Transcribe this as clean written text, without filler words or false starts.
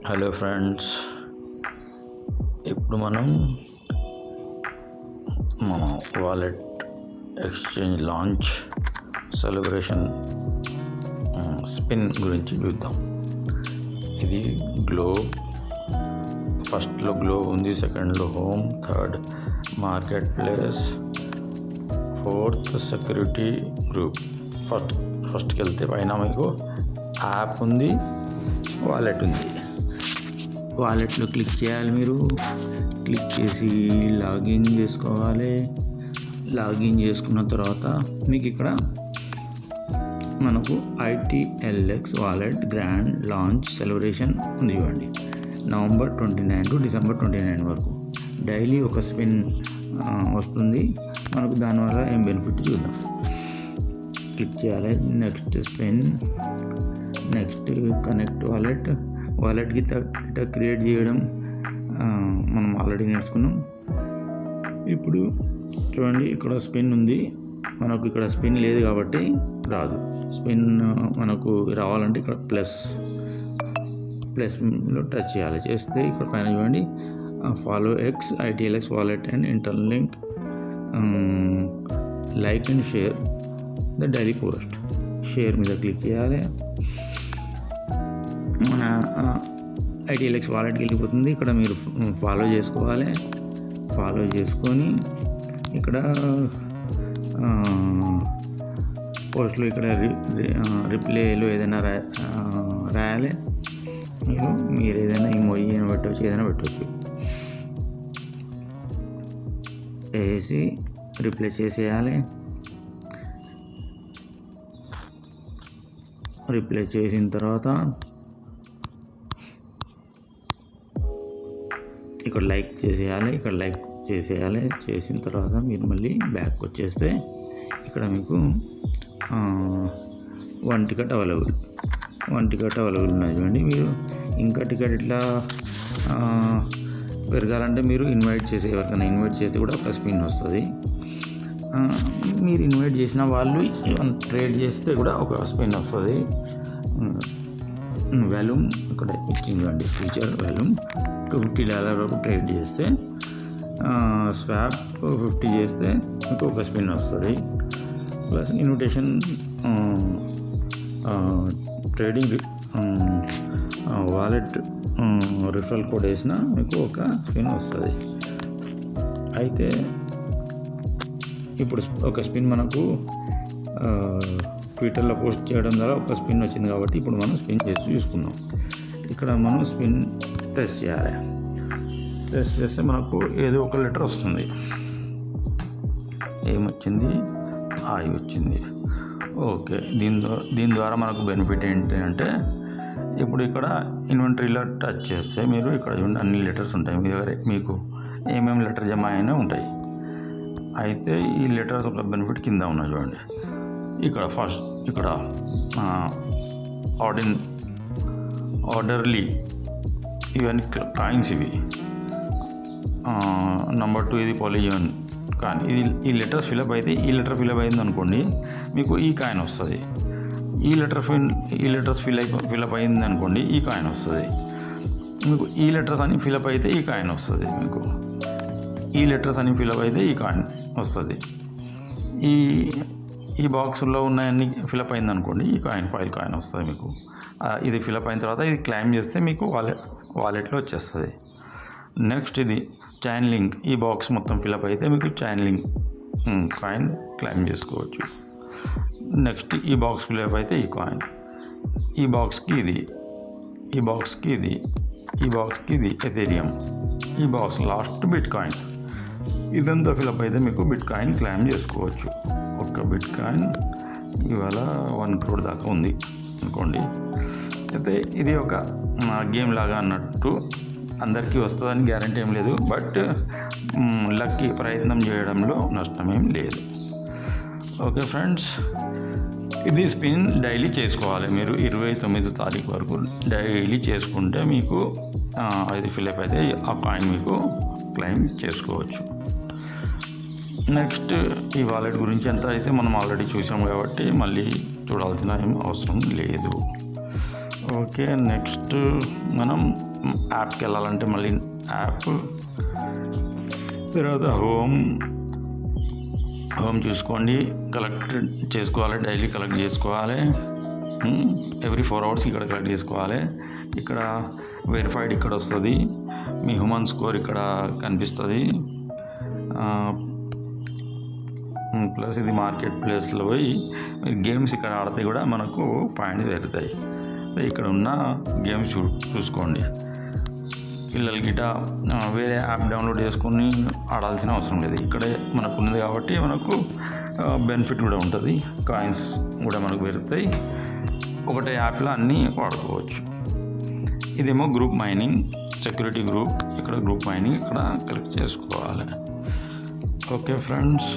Hello friends, ఇప్పుడు మనం మన wallet exchange launch celebration spin గురించి చూద్దాం. ఇది గ్లోబ్, ఫస్ట్లో గ్లోబ్ ఉంది, సెకండ్లో home, third market place, fourth security group. ఫస్ట్కి వెళ్తే పైన మీకు యాప్ ఉంది, వాలెట్ ఉంది. వాలెట్లో క్లిక్ చేయాలి. మీరు క్లిక్ చేసి లాగిన్ చేసుకోవాలి. లాగిన్ చేసుకున్న తర్వాత మీకు ఇక్కడ మనకు ITLX wallet grand launch celebration ఉంది. ఇవ్వండి, నవంబర్ 29 టు డిసెంబర్ 29 వరకు డైలీ ఒక స్పిన్ వస్తుంది. మనకు దానివల్ల ఏం బెనిఫిట్ చూద్దాం. క్లిక్ చేయాలి. నెక్స్ట్ స్పిన్, నెక్స్ట్ కనెక్ట్ వాలెట్కి క్రియేట్ చేయడం మనం ఆల్రెడీ నేర్చుకున్నాం. ఇప్పుడు చూడండి, ఇక్కడ స్పిన్ ఉంది. మనకు ఇక్కడ స్పిన్ లేదు కాబట్టి రాదు. స్పిన్ మనకు రావాలంటే ఇక్కడ ప్లస్లో టచ్ చేయాలి. చేస్తే ఇక్కడ పైన చూడండి, follow ITLX wallet and interlink, like and share the daily post. Share మీద క్లిక్ చేయాలి. మన ITLX వాలెట్కి వెళ్ళిపోతుంది. ఇక్కడ మీరు ఫాలో చేసుకోవాలి. ఫాలో చేసుకొని ఇక్కడ పోస్ట్లో ఇక్కడ రిప్లైలో ఏదైనా రాయాలి. మీరు ఏదైనా ఇమోజీ అయినా పెట్టవచ్చు, ఏదైనా పెట్టవచ్చు. వేసి రిప్లై చేసేయాలి. రిప్లై చేసిన తర్వాత ఇక్కడ లైక్ చేసేయాలి. చేసిన తర్వాత మీరు మళ్ళీ బ్యాక్ వచ్చేస్తే ఇక్కడ మీకు 1 టికెట్ అవైలబుల్ ఉన్నది. చూడండి, మీరు ఇంకా టికెట్ ఇట్లా పెరగాలంటే మీరు ఎవరికైనా ఇన్వైట్ చేస్తే కూడా ఒక స్పిన్ వస్తుంది. మీరు ఇన్వైట్ చేసిన వాళ్ళు ట్రేడ్ చేస్తే కూడా ఒక స్పిన్ వస్తుంది. వాల్యూమ్ ఇక్కడ ఇచ్చిందండి, ఫ్యూచర్ వాల్యూమ్ $250 వరకు ట్రేడ్ చేస్తే, స్వాప్ 50 చేస్తే మీకు ఒక స్పిన్ వస్తుంది. Plus invitation trading wallet referral code వేసినా మీకు ఒక స్పిన్ వస్తుంది. అయితే ఇప్పుడు ఒక స్పిన్ మనకు ట్విట్టర్లో పోస్ట్ చేయడం ద్వారా ఒక స్పిన్ వచ్చింది కాబట్టి ఇప్పుడు మనం స్పిన్ చేసి చూసుకుందాం. ఇక్కడ మనం స్పిన్ ప్రెస్ చేయాలి. ప్రెస్ చేస్తే మనకు ఏదో ఒక లెటర్ వస్తుంది. ఏమొచ్చింది? I వచ్చింది. ఓకే, దీని ద్వారా మనకు బెనిఫిట్ ఏంటంటే, ఇప్పుడు ఇక్కడ ఇన్వెంటరీలో టచ్ చేస్తే మీరు ఇక్కడ అన్ని లెటర్స్ ఉంటాయి. మీ దగ్గర మీకు ఏమేమి లెటర్ జమ అయినా ఉంటాయి. అయితే ఈ లెటర్స్ ఒక బెనిఫిట్ కింద ఉన్నాయి. చూడండి, ఇక్కడ ఆర్డర్లీ ఇవన్నీ కాయిన్స్. ఇవి నెంబర్ 2 ఇది పాలిజన్. కానీ ఈ లెటర్స్ ఫిలప్ అయితే, ఈ లెటర్ ఫిలప్ అయింది అనుకోండి, మీకు ఈ కాయిన్ వస్తుంది. ఈ లెటర్స్ ఫిలప్ అయింది అనుకోండి, ఈ కాయిన్ వస్తుంది. మీకు ఈ లెటర్స్ అని ఫిలప్ అయితే ఈ కాయిన్ వస్తుంది. మీకు ఈ లెటర్స్ అని ఫిలప్ అయితే ఈ కాయిన్ వస్తుంది. ఈ బాక్స్లో ఉన్నాయన్నీ ఫిలప్ అయింది అనుకోండి, ఈ ఫైల్ కాయిన్ వస్తుంది మీకు. ఇది ఫిలప్ అయిన తర్వాత ఇది క్లైమ్ చేస్తే మీకు వాలెట్లో వచ్చేస్తుంది. నెక్స్ట్ ఇది చైన్ లింక్. ఈ బాక్స్ మొత్తం ఫిలప్ అయితే మీకు చైన్ లింక్ కాయిన్ క్లైమ్ చేసుకోవచ్చు. నెక్స్ట్ ఈ బాక్స్ ఫిలప్ అయితే ఈ కాయిన్, ఈ బాక్స్కి ఇది, ఈ బాక్స్కి ఇది, ఈ బాక్స్కి ఇది ఎథేరియం, ఈ బాక్స్ లాస్ట్ బిట్ కాయిన్. ఇదంతా ఫిలప్ అయితే మీకు బిట్ కాయిన్ క్లైమ్ చేసుకోవచ్చు. ఒక్క బిట్ కాయిన్ ఇవాళ 1 crore దాకా ఉంది అనుకోండి. అయితే ఇది ఒక గేమ్ లాగా అన్నట్టు, అందరికీ వస్తుందని గ్యారంటీ ఏం లేదు. బట్ లక్కీ ప్రయత్నం చేయడంలో నష్టమేం లేదు. ఓకే ఫ్రెండ్స్, ఇది స్పిన్ డైలీ చేసుకోవాలి. మీరు 29వ తారీఖు వరకు డైలీ చేసుకుంటే మీకు అది ఫిలప్ అయితే ఆ కాయిన్ మీకు క్లెయిమ్ చేసుకోవచ్చు. నెక్స్ట్ ఈ వాలెట్ గురించి ఎంత అయితే మనం ఆల్రెడీ చూసాం కాబట్టి మళ్ళీ చూడాల్సిన ఏం అవసరం లేదు. ఓకే, నెక్స్ట్ మనం యాప్కి వెళ్ళాలంటే మళ్ళీ యాప్, తర్వాత హోమ్ చూసుకోండి. కలెక్ట్ చేసుకోవాలి, డైలీ కలెక్ట్ చేసుకోవాలి. ఎవ్రీ 4 hours ఇక్కడ కలెక్ట్ చేసుకోవాలి. ఇక్కడ వెరిఫైడ్ ఇక్కడ వస్తుంది, మీ హ్యూమన్ స్కోర్ ఇక్కడ కనిపిస్తుంది. ప్లస్ ఇది మార్కెట్ ప్లేస్లో పోయి గేమ్స్ ఇక్కడ ఆడితే కూడా మనకు పాయింట్స్ పెరుగుతాయి. ఇక్కడ ఉన్న గేమ్స్ చూసుకోండి. పిల్లలు గిట వేరే యాప్ డౌన్లోడ్ చేసుకొని ఆడాల్సిన అవసరం లేదు, ఇక్కడే మనకు ఉన్నది కాబట్టి మనకు బెనిఫిట్ కూడా ఉంటుంది. కాయిన్స్ కూడా మనకు పెరుగుతాయి, ఒకటే యాప్లో అన్నీ వాడుకోవచ్చు. ఇదేమో గ్రూప్ మైనింగ్, సెక్యూరిటీ గ్రూప్. ఇక్కడ గ్రూప్ మైనింగ్ ఇక్కడ కలెక్ట్ చేసుకోవాలి. Okay friends.